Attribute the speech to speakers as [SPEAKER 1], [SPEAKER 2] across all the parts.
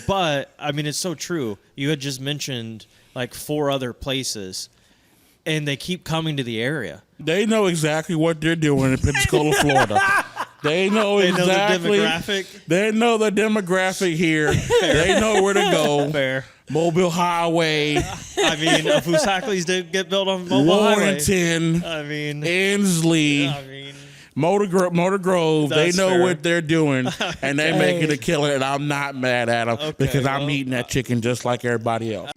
[SPEAKER 1] But I mean, it's so true. You had just mentioned like 4 other places, and they keep coming to the area.
[SPEAKER 2] They know exactly what they're doing in Pensacola, Florida. They know exactly.
[SPEAKER 1] Know the demographic.
[SPEAKER 2] They know the demographic here. They know where to go.
[SPEAKER 1] Fair.
[SPEAKER 2] Mobile Highway.
[SPEAKER 1] I mean, Fusaklis did get built on Mobile
[SPEAKER 2] Warrington.
[SPEAKER 1] Highway. I mean,
[SPEAKER 2] Inslee.
[SPEAKER 1] I mean,
[SPEAKER 2] Motor Grove. They know
[SPEAKER 1] fair.
[SPEAKER 2] what they're doing, and they make it a killer. And I'm not mad at them because I'm eating that chicken just like everybody else.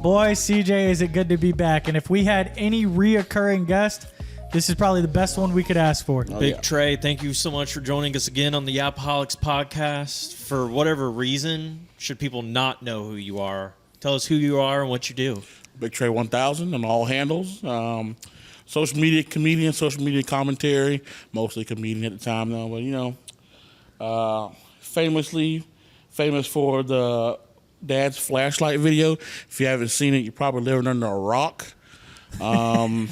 [SPEAKER 3] Boy, CJ, is it good to be back. And if we had any reoccurring guest, this is probably the best one we could ask for.
[SPEAKER 1] Big Trey, thank you so much for joining us again on the Yapaholics podcast. For whatever reason, should people not know who you are? Tell us who you are and what you do.
[SPEAKER 2] BigTre1000 on all handles. Social media comedian, social media commentary. Mostly comedian at the time, though. But, famous for the Dad's flashlight video. If you haven't seen it, you're probably living under a rock. I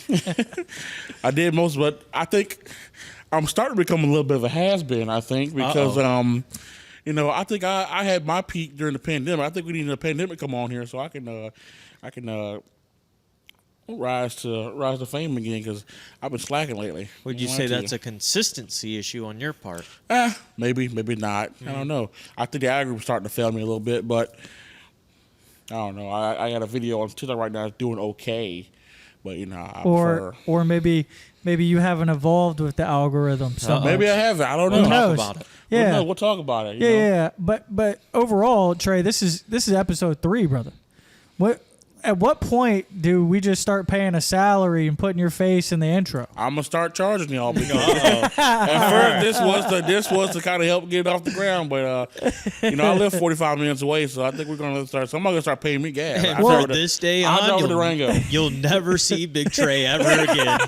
[SPEAKER 2] did most, but I think I'm starting to become a little bit of a has-been, I think, because, I think I had my peak during the pandemic. I think we need a pandemic come on here so I can rise to fame again because I've been slacking lately.
[SPEAKER 1] Would you say that's a consistency issue on your part?
[SPEAKER 2] Maybe not. I don't know. I think the algorithm's starting to fail me a little bit, but I don't know. I got a video on TikTok right now that's doing okay, but
[SPEAKER 3] or maybe you haven't evolved with the algorithm. So
[SPEAKER 2] maybe I haven't. I don't know.
[SPEAKER 3] Who knows?
[SPEAKER 1] Talk about it.
[SPEAKER 3] Yeah,
[SPEAKER 2] we'll talk about it.
[SPEAKER 3] Yeah. But overall, Trey, this is episode 3, brother. At what point do we just start paying a salary and putting your face in the intro?
[SPEAKER 2] I'm gonna start charging y'all because at first this was to kind of help get it off the ground, but I live 45 minutes away, so I think we're gonna start. Somebody's gonna start paying me gas.
[SPEAKER 1] And from this day on, you'll never see Big Trey ever again.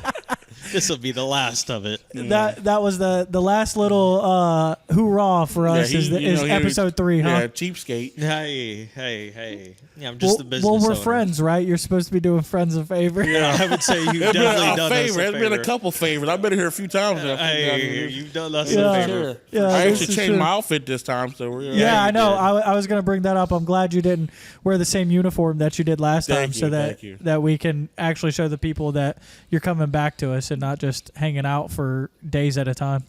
[SPEAKER 1] This will be the last of it.
[SPEAKER 3] That was the last little hoorah for us. Is episode 3, huh?
[SPEAKER 2] Yeah, cheapskate.
[SPEAKER 1] Hey. Yeah, I'm just the business
[SPEAKER 3] Well, we're
[SPEAKER 1] owner.
[SPEAKER 3] friends, right? You're supposed to be doing friends a favor.
[SPEAKER 1] Yeah, I would say you've definitely done us a favor.
[SPEAKER 2] There's been a couple favors. I've been here a few times.
[SPEAKER 1] Hey, you've done us a favor.
[SPEAKER 3] Yeah,
[SPEAKER 2] I actually changed my outfit this time. So
[SPEAKER 3] I know. I was going to bring that up. I'm glad you didn't wear the same uniform that you did last time, so that we can actually show the people that you're coming back to us and not just hanging out for days at a time.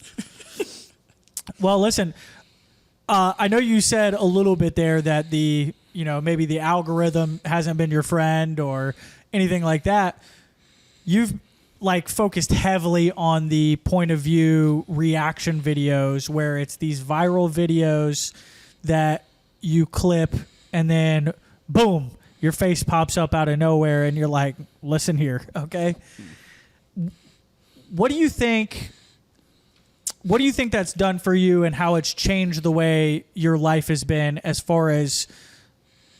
[SPEAKER 3] Well, listen, I know you said a little bit there that maybe the algorithm hasn't been your friend or anything like that. You've focused heavily on the point of view reaction videos where it's these viral videos that you clip and then boom, your face pops up out of nowhere and you're like, listen here, okay? What do you think that's done for you and how it's changed the way your life has been as far as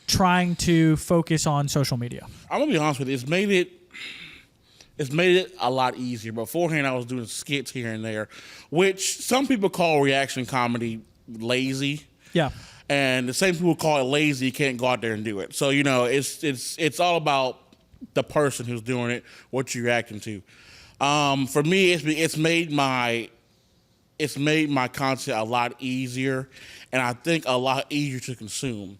[SPEAKER 3] trying to focus on social media?
[SPEAKER 2] I'm gonna be honest with you. It's made it a lot easier. Beforehand, I was doing skits here and there, which some people call reaction comedy lazy.
[SPEAKER 3] Yeah.
[SPEAKER 2] And the same people call it lazy. You can't go out there and do it. So it's all about the person who's doing it, what you're reacting to. For me, it's made my content a lot easier, and I think a lot easier to consume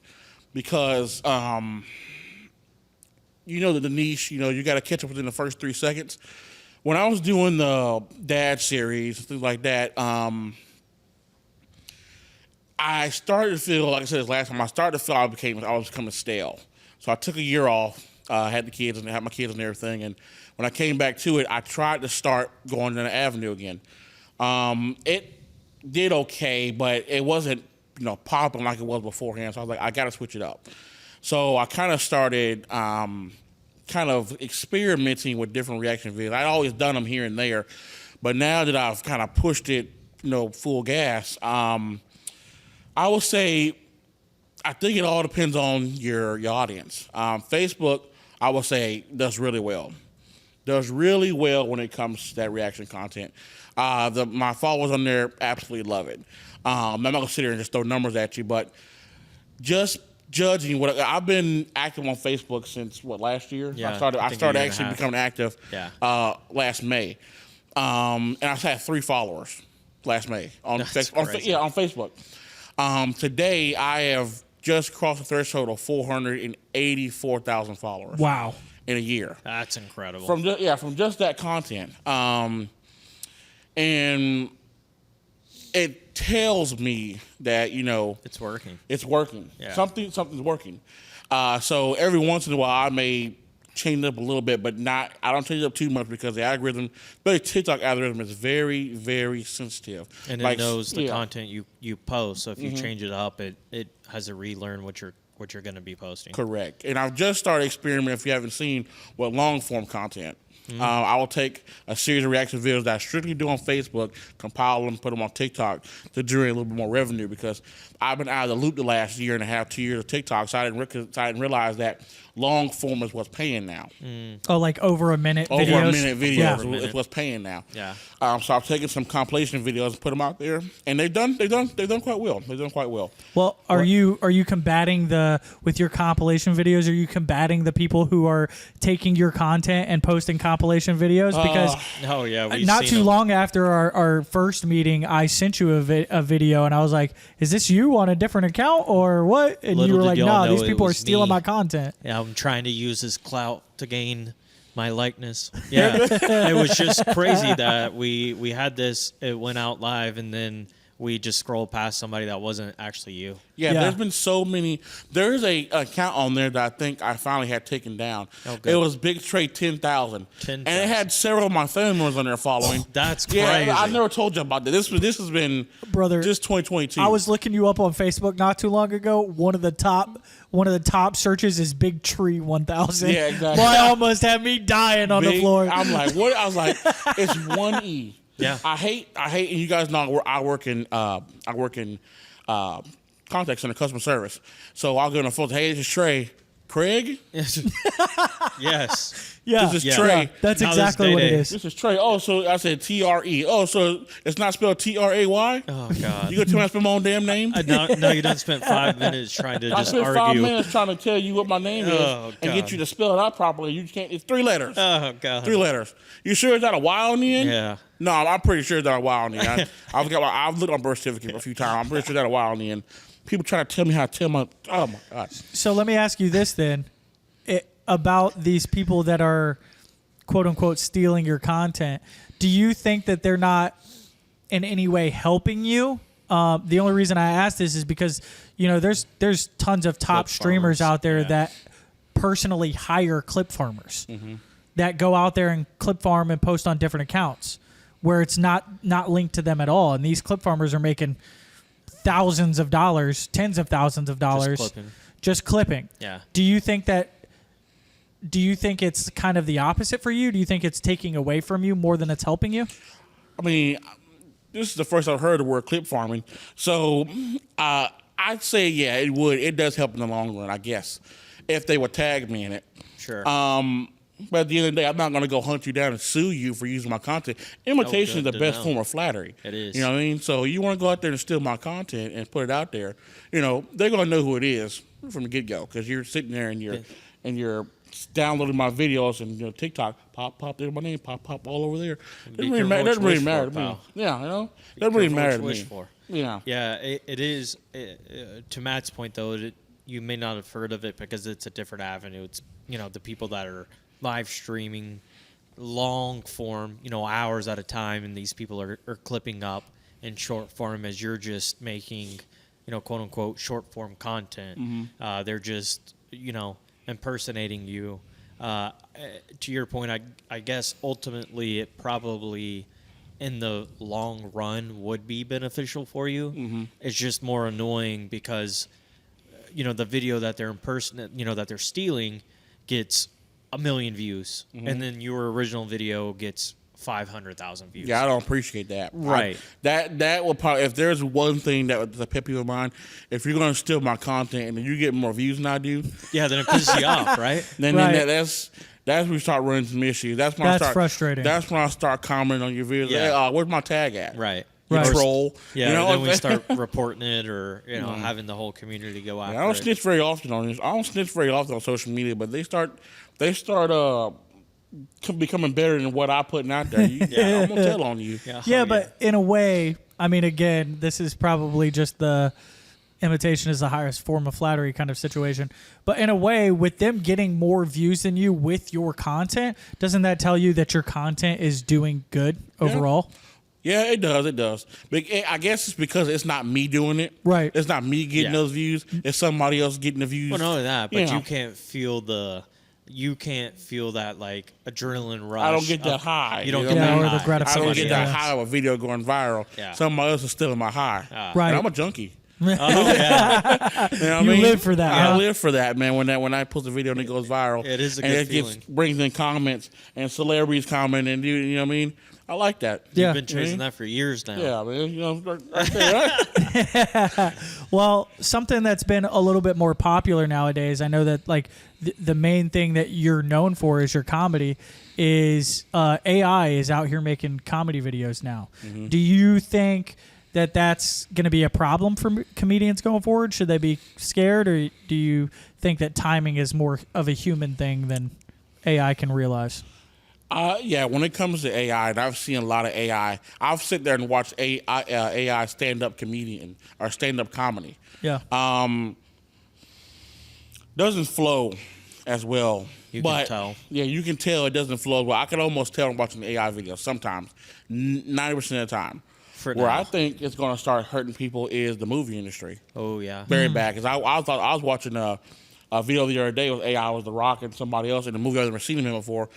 [SPEAKER 2] because the niche. You got to catch up within the first 3 seconds. When I was doing the Dad series, things like that, I started to feel, like I said this last time, I was becoming stale. So I took a year off. Had the kids and had my kids and everything, and when I came back to it, I tried to start going down the avenue again. It did okay, but it wasn't popping like it was beforehand. So I was like, I got to switch it up. So I kind of started experimenting with different reaction videos. I'd always done them here and there, but now that I've kind of pushed it, full gas, I would say I think it all depends on your audience. Facebook, I would say, does really well. Does really well when it comes to that reaction content. My followers on there absolutely love it. I'm not going to sit here and just throw numbers at you, but just judging what I've been active on Facebook since last year.
[SPEAKER 1] Yeah,
[SPEAKER 2] I started actually
[SPEAKER 1] half.
[SPEAKER 2] becoming active last May, and I've had 3 followers last May on Facebook. Today I have just crossed the threshold of 484,000 followers.
[SPEAKER 3] Wow.
[SPEAKER 2] In a year.
[SPEAKER 1] That's incredible.
[SPEAKER 2] From just that content, and it tells me that
[SPEAKER 1] it's working.
[SPEAKER 2] It's working.
[SPEAKER 1] Yeah.
[SPEAKER 2] Something's working. So every once in a while, I may change it up a little bit, but not. I don't change it up too much because the algorithm, the TikTok algorithm, is very, very sensitive.
[SPEAKER 1] And it knows the content you post. So if you change it up, it has to relearn what you're going to be posting.
[SPEAKER 2] Correct. And I've just started experimenting, if you haven't seen, with long form content. I will take a series of reaction videos that I strictly do on Facebook, compile them, put them on TikTok to generate a little bit more revenue, because I've been out of the loop the last year and a half, 2 years of TikTok, so I didn't realize that long form is what's paying now.
[SPEAKER 3] Oh, like over a minute videos?
[SPEAKER 2] Over a minute videos is what's paying now.
[SPEAKER 1] Yeah.
[SPEAKER 2] So I've taken some compilation videos and put them out there, and they've done quite well. They've done quite well.
[SPEAKER 3] Well, are you combating with your compilation videos? Are you combating the people who are taking your content and posting compilation videos? Because not too long after our first meeting, I sent you a video, and I was like, "Is this you on a different account or what?" And you were like, "No, these people are stealing my content."
[SPEAKER 1] Yeah, I'm trying to use this clout to gain my likeness. Yeah, it was just crazy that we had this. It went out live, and then we just scrolled past somebody that wasn't actually you.
[SPEAKER 2] Yeah, there's been so many. There's a account on there that I think I finally had taken down.
[SPEAKER 1] Oh, good.
[SPEAKER 2] It was BigTre1000. And it had several of my family members on there following.
[SPEAKER 1] That's crazy.
[SPEAKER 2] Yeah, I never told you about that. This has been just 2022.
[SPEAKER 3] I was looking you up on Facebook not too long ago. One of the top searches is BigTre1000.
[SPEAKER 2] Yeah, exactly.
[SPEAKER 3] Boy, almost had me dying on the floor.
[SPEAKER 2] I'm like, what? I was like, it's one E.
[SPEAKER 1] Yeah.
[SPEAKER 2] I hate, and you guys know I work in contact center customer service. So I'll go on the phone. Hey, this is Trey. Craig?
[SPEAKER 1] Yes.
[SPEAKER 3] Yeah.
[SPEAKER 2] This is Trey.
[SPEAKER 3] Yeah. That's exactly what it is.
[SPEAKER 2] This is Trey. Oh, so I said TRE. Oh, so it's not spelled TRAY?
[SPEAKER 1] Oh, God.
[SPEAKER 2] You gonna tell me I spell my own damn name?
[SPEAKER 1] No, you done spent 5 minutes trying to just argue.
[SPEAKER 2] I spent 5 minutes trying to tell you what my name is and get you to spell it out properly. You can't. It's 3 letters.
[SPEAKER 1] Oh, God.
[SPEAKER 2] 3 letters. You sure it's not a Y on the end?
[SPEAKER 1] Yeah.
[SPEAKER 2] No, I'm pretty sure it's not a Y on the end. I've looked on birth certificate a few times. I'm pretty sure that's a Y on the end. People trying to tell me how to tell my. Oh my God.
[SPEAKER 3] So let me ask you this then, about these people that are, quote unquote, stealing your content. Do you think that they're not in any way helping you? The only reason I ask this is because there's tons of top streamers out there that personally hire clip farmers that go out there and clip farm and post on different accounts where it's not linked to them at all, and these clip farmers are making thousands of dollars, tens of thousands of dollars just clipping.
[SPEAKER 1] Yeah.
[SPEAKER 3] Do you think it's kind of the opposite for you? Do you think it's taking away from you more than it's helping you?
[SPEAKER 2] I mean, this is the first I've heard the word clip farming. So I'd say, yeah, it would. It does help in the long run, I guess, if they would tag me in it.
[SPEAKER 1] Sure.
[SPEAKER 2] But at the end of the day, I'm not going to go hunt you down and sue you for using my content. Imitation is the best form of flattery.
[SPEAKER 1] It is.
[SPEAKER 2] You know what I mean? So you want to go out there and steal my content and put it out there, they're going to know who it is from the get-go, because you're sitting there and you're downloading my videos and TikTok, pop, there's my name, pop all over there. Doesn't really matter to me. Yeah, doesn't really matter to me. Yeah.
[SPEAKER 1] Yeah, it is. To Matt's point, though, you may not have heard of it because it's a different avenue. It's the people that are live streaming long form, hours at a time, and these people are clipping up in short form as you're just making, quote unquote short form content. They're just impersonating you. To your point, I guess ultimately it probably in the long run would be beneficial for you. It's just more annoying because the video that they're that they're stealing gets 1 million views, and then your original video gets 500,000 views.
[SPEAKER 2] Yeah, I don't appreciate that.
[SPEAKER 1] Right.
[SPEAKER 2] That will probably, if there's one thing that was a pet peeve of mine, if you're going to steal my content and then you get more views than I do,
[SPEAKER 1] yeah, then it pisses you off, right?
[SPEAKER 2] Then that's when we start running some issues. That's
[SPEAKER 3] frustrating.
[SPEAKER 2] That's when I start commenting on your videos.
[SPEAKER 1] Yeah.
[SPEAKER 2] Like, hey, where's my tag at?
[SPEAKER 1] Right.
[SPEAKER 2] you
[SPEAKER 3] Right.
[SPEAKER 2] troll.
[SPEAKER 1] Yeah,
[SPEAKER 2] you know,
[SPEAKER 1] then we start reporting it, or having the whole community go after
[SPEAKER 2] I don't
[SPEAKER 1] it.
[SPEAKER 2] snitch very often on this. I don't snitch very often on social media, but they start becoming better than what I'm putting out there. I'm gonna tell on you.
[SPEAKER 3] Yeah, but in a way, I mean, again, this is probably just the imitation is the highest form of flattery kind of situation. But in a way, with them getting more views than you with your content, doesn't that tell you that your content is doing good overall?
[SPEAKER 2] Yeah, it does. It does. But I guess it's because it's not me doing it.
[SPEAKER 3] Right.
[SPEAKER 2] It's not me getting those views. It's somebody else getting the views.
[SPEAKER 1] Well, not only that, but
[SPEAKER 2] Yeah.
[SPEAKER 1] you can't feel that like adrenaline rush.
[SPEAKER 2] I don't get that high.
[SPEAKER 1] You don't
[SPEAKER 2] know
[SPEAKER 1] get
[SPEAKER 2] what I
[SPEAKER 1] that
[SPEAKER 2] mean?
[SPEAKER 3] or the
[SPEAKER 1] high.
[SPEAKER 3] gratification.
[SPEAKER 2] I don't get that
[SPEAKER 3] Yeah.
[SPEAKER 2] high of a video going viral.
[SPEAKER 1] Yeah.
[SPEAKER 2] Somebody else is stealing my high.
[SPEAKER 3] Right.
[SPEAKER 2] And I'm a junkie.
[SPEAKER 1] Oh yeah,
[SPEAKER 2] You know what I
[SPEAKER 3] You
[SPEAKER 2] mean?
[SPEAKER 3] live for that,
[SPEAKER 2] I
[SPEAKER 3] huh?
[SPEAKER 2] live for that, man. When I post a video and it goes viral,
[SPEAKER 1] It is a
[SPEAKER 2] and
[SPEAKER 1] good
[SPEAKER 2] it
[SPEAKER 1] feeling.
[SPEAKER 2] brings in comments and celebrities comment and you know what I mean. I like that.
[SPEAKER 3] Yeah.
[SPEAKER 1] you've been chasing that for years now.
[SPEAKER 2] Yeah, man. You know, right there, right?
[SPEAKER 3] Well, something that's been a little bit more popular nowadays, I know that like the main thing that you're known for is your comedy, is AI is out here making comedy videos now.
[SPEAKER 2] Mm-hmm.
[SPEAKER 3] Do you think that that's going to be a problem for comedians going forward? Should they be scared, or do you think that timing is more of a human thing than AI can realize?
[SPEAKER 2] Yeah, when it comes to AI, and I've seen a lot of AI, I've sit there and watched AI stand-up comedian or stand-up comedy.
[SPEAKER 3] Yeah.
[SPEAKER 2] Doesn't flow as well.
[SPEAKER 1] You
[SPEAKER 2] but,
[SPEAKER 1] can tell.
[SPEAKER 2] Yeah, you can tell it doesn't flow as well. I can almost tell I'm watching AI videos sometimes, 90% of the time.
[SPEAKER 1] For
[SPEAKER 2] Where
[SPEAKER 1] now.
[SPEAKER 2] I think it's going to start hurting people is the movie industry.
[SPEAKER 1] Oh yeah.
[SPEAKER 2] Very bad. Because I was watching a video the other day with AI was The Rock and somebody else in the movie I've never seen him in before,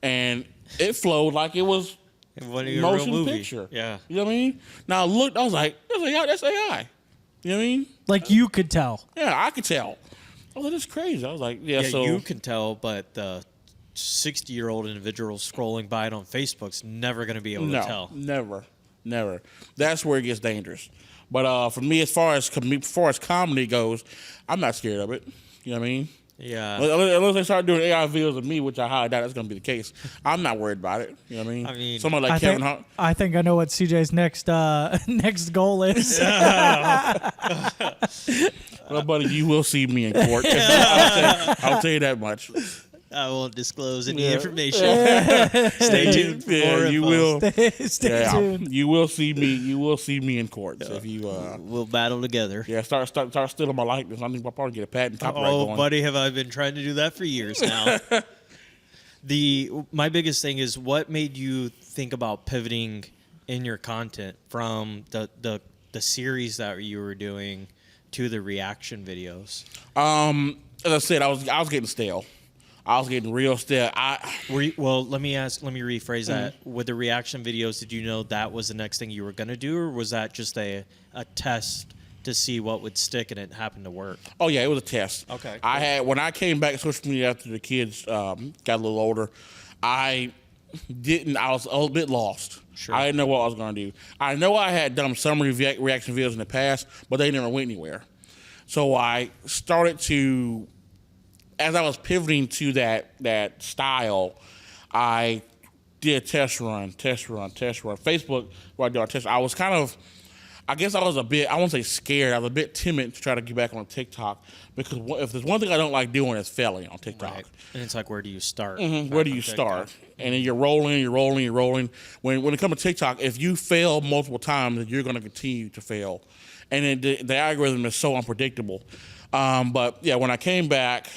[SPEAKER 2] and it flowed like it was
[SPEAKER 1] One of your
[SPEAKER 2] motion
[SPEAKER 1] real movie.
[SPEAKER 2] picture.
[SPEAKER 1] Yeah.
[SPEAKER 2] You know what I mean? Now look, I was like, that's AI. You know what I mean?
[SPEAKER 3] Like you could tell.
[SPEAKER 2] Yeah, I could tell. I was like, that's crazy. I was like,
[SPEAKER 1] Yeah,
[SPEAKER 2] so
[SPEAKER 1] you can tell, but the 60-year-old individual scrolling by it on Facebook's never going to be able to tell.
[SPEAKER 2] Never. That's where it gets dangerous. But for me, as far as comedy goes, I'm not scared of it. You know what I mean?
[SPEAKER 1] Yeah.
[SPEAKER 2] Unless they start doing AI videos of me, which I highly doubt that's going to be the case, I'm not worried about it. You know what I mean?
[SPEAKER 1] I mean,
[SPEAKER 2] somebody like Kevin Hart.
[SPEAKER 3] I think I know what CJ's next goal is.
[SPEAKER 2] Well, buddy, you will see me in court. I'll tell you that much.
[SPEAKER 1] I won't disclose any
[SPEAKER 2] Yeah.
[SPEAKER 1] information. Stay tuned. For
[SPEAKER 2] Yeah,
[SPEAKER 1] more
[SPEAKER 2] you
[SPEAKER 1] info.
[SPEAKER 2] will.
[SPEAKER 3] Stay tuned.
[SPEAKER 2] You will see me. You will see me in court. So if you,
[SPEAKER 1] We'll battle together.
[SPEAKER 2] start stealing my likeness. I think I'll probably get a patent copyright
[SPEAKER 1] Oh,
[SPEAKER 2] going.
[SPEAKER 1] buddy, have I been trying to do that for years now. My biggest thing is, what made you think about pivoting in your content from the series that you were doing to the reaction videos?
[SPEAKER 2] As I said, I was getting stale. I was getting real stale.
[SPEAKER 1] Let me rephrase that. With the reaction videos, did you know that was the next thing you were going to do, or was that just a test to see what would stick, and it happened to work?
[SPEAKER 2] Oh yeah, it was a test.
[SPEAKER 1] Okay,
[SPEAKER 2] When I came back to social media after the kids got a little older, I was a little bit lost.
[SPEAKER 1] Sure.
[SPEAKER 2] I didn't know what I was going to do. I know I had done some reaction videos in the past, but they never went anywhere. So I started to, as I was pivoting to that style, I did test run. Facebook, where I did a test. I was kind of, I guess I was a bit, I won't say scared, I was a bit timid to try to get back on TikTok, because if there's one thing I don't like doing, is failing on TikTok.
[SPEAKER 1] Right. And it's like, where do you start?
[SPEAKER 2] Where do you start? And then you're rolling. When it comes to TikTok, if you fail multiple times, then you're going to continue to fail. And then the algorithm is so unpredictable. But yeah, when I came back,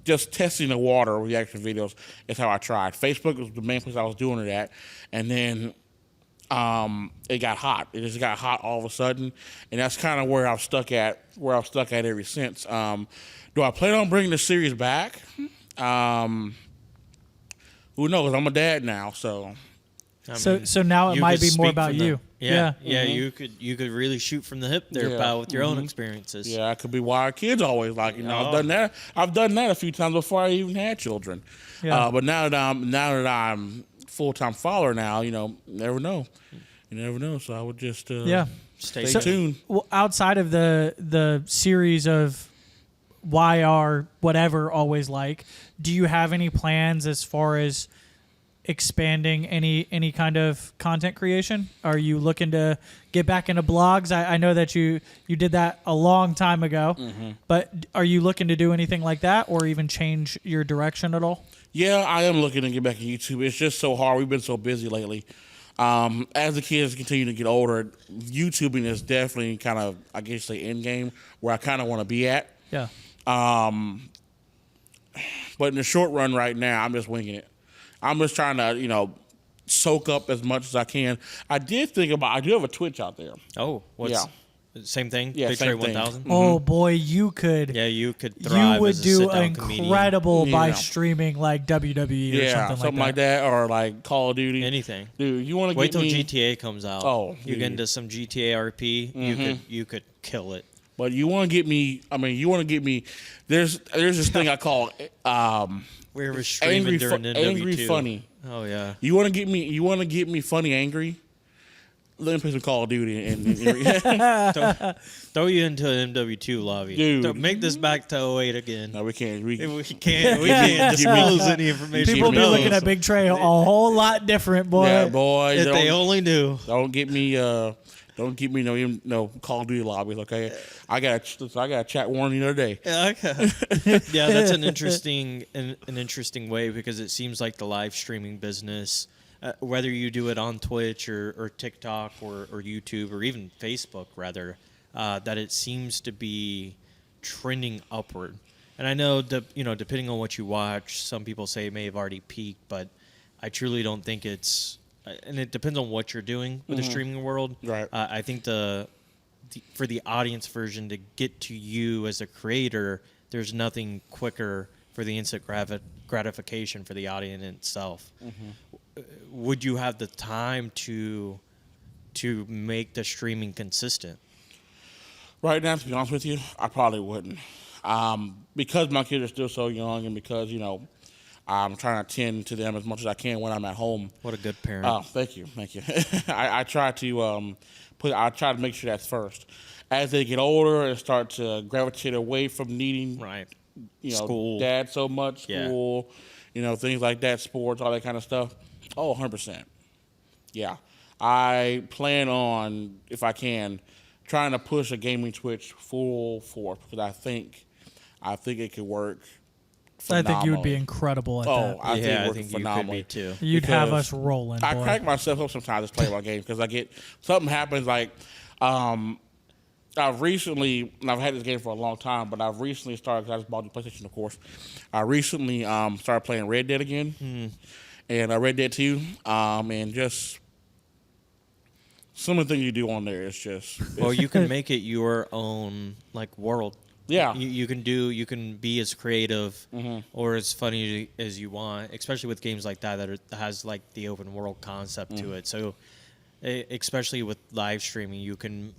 [SPEAKER 2] just testing the water with reaction videos is how I tried. Facebook was the main place I was doing it at. And then it got hot. It just got hot all of a sudden. And that's kind of where I've stuck at ever since. Do I plan on bringing the series back? Who knows? I'm a dad now, so.
[SPEAKER 3] So now it
[SPEAKER 1] you
[SPEAKER 3] might
[SPEAKER 1] could
[SPEAKER 3] be more
[SPEAKER 1] speak
[SPEAKER 3] about
[SPEAKER 1] from the-
[SPEAKER 3] you.
[SPEAKER 1] Yeah.
[SPEAKER 2] Mm-hmm.
[SPEAKER 1] You could really shoot from the hip there,
[SPEAKER 2] Yeah.
[SPEAKER 1] pal, with your own experiences.
[SPEAKER 2] Yeah, I could be why our kids always like. I've done that. I've done that a few times before I even had children.
[SPEAKER 3] Yeah.
[SPEAKER 2] But now that I'm full-time father now, you never know. You never know. So I would just
[SPEAKER 1] Stay
[SPEAKER 2] stay tuned.
[SPEAKER 3] Well, outside of the series of why are whatever always like, do you have any plans as far as expanding any kind of content creation? Are you looking to get back into blogs? I know that you did that a long time ago, but are you looking to do anything like that or even change your direction at all?
[SPEAKER 2] Yeah, I am looking to get back to YouTube. It's just so hard. We've been so busy lately. As the kids continue to get older, YouTubing is definitely kind of, I guess, the end game where I kind of want to be at.
[SPEAKER 3] Yeah.
[SPEAKER 2] But in the short run right now, I'm just winging it. I'm just trying to, soak up as much as I can. I do have a Twitch out there.
[SPEAKER 1] Oh, same thing?
[SPEAKER 2] Yeah, same thing.
[SPEAKER 1] BigTre1000?
[SPEAKER 3] Oh boy, you could.
[SPEAKER 1] Yeah, you could thrive
[SPEAKER 3] You would
[SPEAKER 1] as a
[SPEAKER 3] do
[SPEAKER 1] sit-down comedian.
[SPEAKER 3] incredible by
[SPEAKER 2] Yeah.
[SPEAKER 3] streaming like WWE or something
[SPEAKER 2] like that, or like Call of Duty.
[SPEAKER 1] Anything.
[SPEAKER 2] Dude, you want to
[SPEAKER 1] Wait
[SPEAKER 2] get
[SPEAKER 1] till
[SPEAKER 2] me?
[SPEAKER 1] GTA comes out.
[SPEAKER 2] Oh,
[SPEAKER 1] you
[SPEAKER 2] dude.
[SPEAKER 1] get into some GTA RP, you could kill it.
[SPEAKER 2] But you want to get me? I mean, you want to get me? There's this thing I call
[SPEAKER 1] We were streaming during NW2.
[SPEAKER 2] angry funny.
[SPEAKER 1] Oh yeah.
[SPEAKER 2] You want to get me? You want to get me funny angry? Let me play some Call of Duty and
[SPEAKER 1] Throw you into an MW2 lobby.
[SPEAKER 2] Dude.
[SPEAKER 1] Make this back to 08 again.
[SPEAKER 2] no, we can't.
[SPEAKER 1] We can't disclose any information.
[SPEAKER 3] People be
[SPEAKER 2] knows?
[SPEAKER 3] looking at Big Trey a whole lot different, boy.
[SPEAKER 2] Yeah, boy.
[SPEAKER 1] If they only knew.
[SPEAKER 2] Don't get me. Don't keep me no Call of Duty lobbies. Okay, I got a chat warning the other day.
[SPEAKER 1] Yeah, okay. Yeah, that's an interesting way because it seems like the live streaming business, whether you do it on Twitch or TikTok or YouTube or even Facebook, rather, that it seems to be trending upward. And I know depending on what you watch, some people say it may have already peaked, but I truly don't think it's. And it depends on what you're doing with the streaming world.
[SPEAKER 2] Right.
[SPEAKER 1] I think for the audience version to get to you as a creator, there's nothing quicker for the instant gratification for the audience itself. Would you have the time to make the streaming consistent?
[SPEAKER 2] Right now, to be honest with you, I probably wouldn't. Because my kids are still so young, and because I'm trying to tend to them as much as I can when I'm at home.
[SPEAKER 1] What a good parent.
[SPEAKER 2] Oh, thank you. I try to make sure that's first. As they get older and start to gravitate away from needing,
[SPEAKER 1] right,
[SPEAKER 2] school, dad so much, school, things like that, sports, all that kind of stuff. Oh, 100%. Yeah, I plan on, if I can, trying to push a gaming Twitch full force because I think it could work. Phenomenal.
[SPEAKER 3] I think you would be incredible at that.
[SPEAKER 2] I think
[SPEAKER 1] you could be too.
[SPEAKER 3] You'd have us rolling, boy.
[SPEAKER 2] I crack myself up sometimes just playing my games because I get something happens like I've had this game for a long time, but I've recently started, because I just bought the PlayStation, of course. I recently started playing Red Dead again, and Red Dead 2, and just some of the things you do on there is just...
[SPEAKER 1] Well, you can make it your own world.
[SPEAKER 2] Yeah.
[SPEAKER 1] You can be as creative or as funny as you want, especially with games like that has the open world concept to it. So especially with live streaming, you can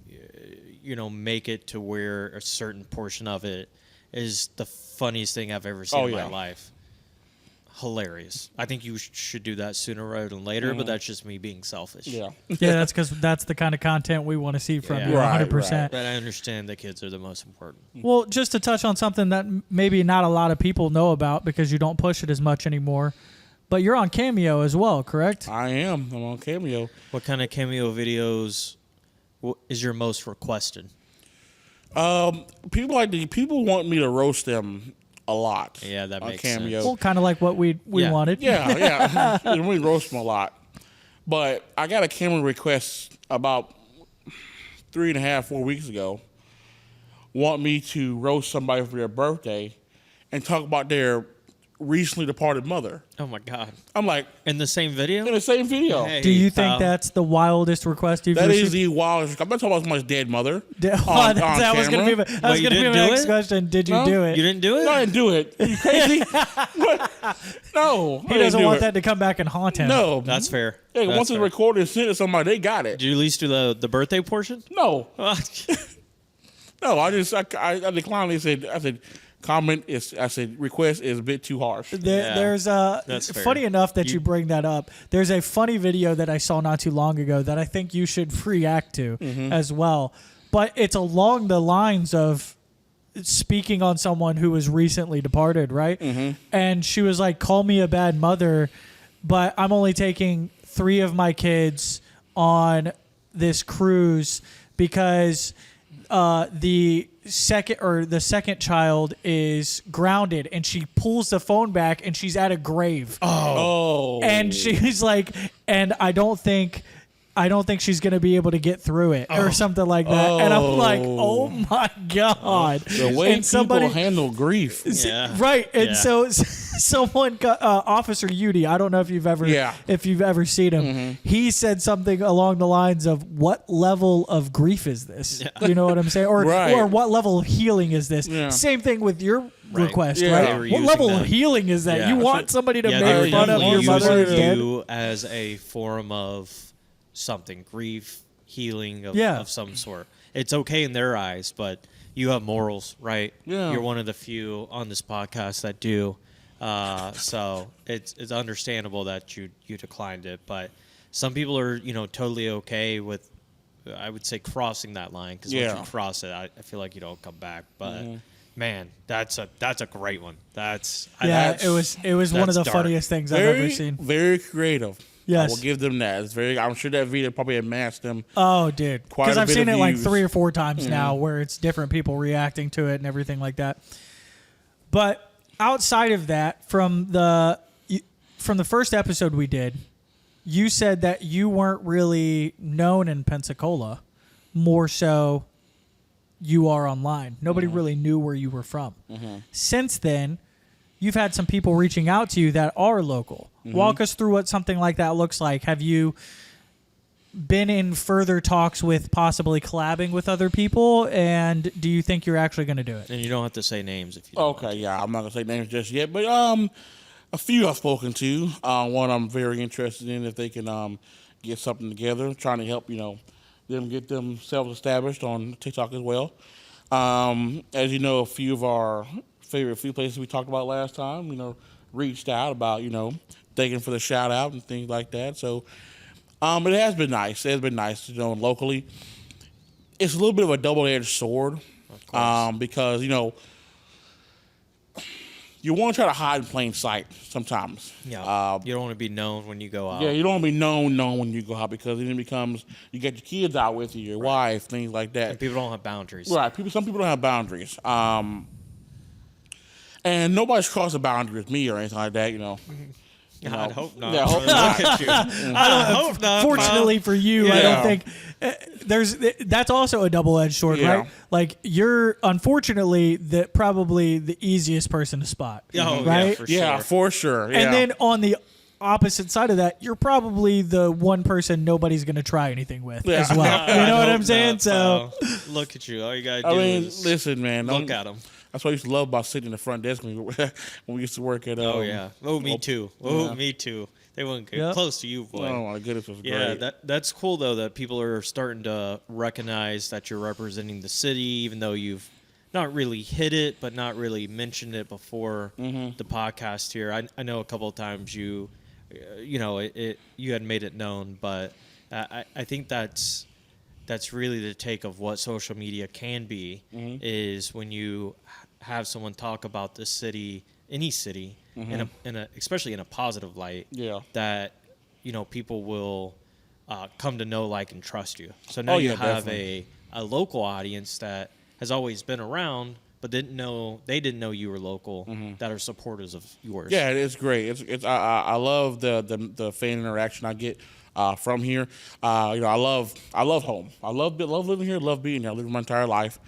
[SPEAKER 1] make it to where a certain portion of it is the funniest thing I've ever seen in my life. Hilarious. I think you should do that sooner rather than later, but that's just me being selfish.
[SPEAKER 2] Yeah.
[SPEAKER 3] Yeah, that's because that's the kind of content we want to see from you,
[SPEAKER 2] Right,
[SPEAKER 3] 100%.
[SPEAKER 2] right.
[SPEAKER 1] But I understand the kids are the most important.
[SPEAKER 3] Well, just to touch on something that maybe not a lot of people know about because you don't push it as much anymore, but you're on Cameo as well, correct?
[SPEAKER 2] I am. I'm on Cameo.
[SPEAKER 1] What kind of Cameo videos is your most requested?
[SPEAKER 2] People want me to roast them a lot.
[SPEAKER 1] Yeah, that
[SPEAKER 2] on
[SPEAKER 1] makes
[SPEAKER 2] Cameo.
[SPEAKER 1] sense.
[SPEAKER 3] Well, kind of like what we wanted.
[SPEAKER 2] Yeah. We roast them a lot. But I got a camera request about 3.5, 4 weeks ago. Want me to roast somebody for their birthday and talk about their recently departed mother.
[SPEAKER 1] Oh my God!
[SPEAKER 2] I'm like,
[SPEAKER 1] in the same video?
[SPEAKER 2] in the same video.
[SPEAKER 1] Hey,
[SPEAKER 3] Do you think
[SPEAKER 1] pal.
[SPEAKER 3] that's the wildest request you've
[SPEAKER 2] That
[SPEAKER 3] received?
[SPEAKER 2] is the wildest. I'm not talking about somebody's dead mother.
[SPEAKER 3] That was going to be my
[SPEAKER 1] you didn't do
[SPEAKER 3] next
[SPEAKER 1] it?
[SPEAKER 3] question. Did you
[SPEAKER 2] No?
[SPEAKER 3] do it?
[SPEAKER 1] You didn't do it?
[SPEAKER 2] No, I didn't do it. Are you crazy? What? No.
[SPEAKER 3] He doesn't want that to come back and haunt him.
[SPEAKER 2] No.
[SPEAKER 1] That's fair.
[SPEAKER 2] Hey,
[SPEAKER 1] That's
[SPEAKER 2] once it's
[SPEAKER 1] fair.
[SPEAKER 2] recorded and sent to somebody, they got it.
[SPEAKER 1] Did you at least do the birthday portion?
[SPEAKER 2] No. No, I declined. I said, request is a bit too harsh.
[SPEAKER 3] There's
[SPEAKER 1] That's fair.
[SPEAKER 3] funny enough that you bring that up. There's a funny video that I saw not too long ago that I think you should react to as well. But it's along the lines of speaking on someone who was recently departed, right? And she was like, "Call me a bad mother," but I'm only taking 3 of my kids on this cruise because the second child is grounded, and she pulls the phone back and she's at a grave.
[SPEAKER 2] Oh.
[SPEAKER 3] And she's like, and I don't think she's going to be able to get through it or something like that. And I'm like, oh my God.
[SPEAKER 2] The way
[SPEAKER 3] and somebody
[SPEAKER 2] people handle grief.
[SPEAKER 1] Yeah.
[SPEAKER 3] Right. And
[SPEAKER 1] Yeah.
[SPEAKER 3] so someone got, Officer Udi, I don't know if you've ever seen him.
[SPEAKER 2] Mm-hmm.
[SPEAKER 3] He said something along the lines of, what level of grief is this? Yeah. You know what I'm saying? Or what level of healing is this?
[SPEAKER 2] Yeah.
[SPEAKER 3] Same thing with your request,
[SPEAKER 2] Yeah.
[SPEAKER 3] right? What level of healing is that?
[SPEAKER 1] Yeah.
[SPEAKER 3] You want somebody to
[SPEAKER 1] Yeah,
[SPEAKER 3] make fun of your mother is dead?
[SPEAKER 1] you as a form of something, grief, healing of some sort. It's okay in their eyes, but you have morals, right?
[SPEAKER 2] Yeah.
[SPEAKER 1] You're one of the few on this podcast that do. So it's understandable that you declined it, but some people are, totally okay with, I would say, crossing that line, because once you cross it, I feel like you don't come back. But man, that's a great one.
[SPEAKER 3] It was one of the funniest things I've ever seen.
[SPEAKER 2] Very creative.
[SPEAKER 3] Yes.
[SPEAKER 2] I will give them that. I'm sure that video probably amassed them.
[SPEAKER 3] Oh, dude. Because I've seen it like 3 or 4 times now,
[SPEAKER 2] Mm-hmm.
[SPEAKER 3] where it's different people reacting to it and everything like that. But outside of that, from the first episode we did, you said that you weren't really known in Pensacola. More so, you are online. Nobody really knew where you were from.
[SPEAKER 2] Mm-hmm.
[SPEAKER 3] Since then, you've had some people reaching out to you that are local.
[SPEAKER 2] Mm-hmm.
[SPEAKER 3] Walk us through what something like that looks like. Have you been in further talks with possibly collabing with other people, and do you think you're actually going to do it?
[SPEAKER 1] And you don't have to say names if you don't want to.
[SPEAKER 2] Yeah, I'm not gonna say names just yet, but a few I've spoken to. One I'm very interested in, if they can get something together, trying to help them get themselves established on TikTok as well. As you know, a few of our favorite few places we talked about last time, reached out about thanking for the shout out and things like that. So it has been nice. It has been nice to know locally. It's a little bit of a double-edged sword, because you want to try to hide in plain sight sometimes.
[SPEAKER 1] Yeah. You don't want to be known when you go out.
[SPEAKER 2] Yeah, you don't want to be known when you go out, because then it becomes, you get your kids out with you, your wife, things like that.
[SPEAKER 1] And people don't have boundaries.
[SPEAKER 2] Right. Some people don't have boundaries. And nobody's crossed a boundary with me or anything like that,
[SPEAKER 1] I'd hope not.
[SPEAKER 2] Yeah, I hope not.
[SPEAKER 1] Look at you. I hope not.
[SPEAKER 3] Fortunately for you, I don't think that's also a double-edged sword, right? Like, you're unfortunately probably the easiest person to spot, right?
[SPEAKER 1] Yeah,
[SPEAKER 2] for sure. Yeah.
[SPEAKER 3] And then on the opposite side of that, you're probably the one person nobody's going to try anything with as well. You know what I'm saying? So
[SPEAKER 1] look at you. All you gotta do is
[SPEAKER 2] listen, man.
[SPEAKER 1] look at them.
[SPEAKER 2] That's what I used to love about sitting in the front desk when we used to work at.
[SPEAKER 1] Me too. Me too. They wouldn't get close to you, boy.
[SPEAKER 2] Oh my goodness, it was great.
[SPEAKER 1] Yeah, that's cool though, that people are starting to recognize that you're representing the city, even though you've not really hit it, but not really mentioned it before the podcast here. I know a couple of times you had made it known, but I think that's really the take of what social media can be, is when you have someone talk about the city, any city, especially in a positive light, that people will come to know, like, and trust you. So now you have a local audience that has always been around, but didn't know you were local, that are supporters of yours.
[SPEAKER 2] Yeah, it is great. I love the fan interaction I get from here. I love home. I love living here. Love being here. I lived my entire life.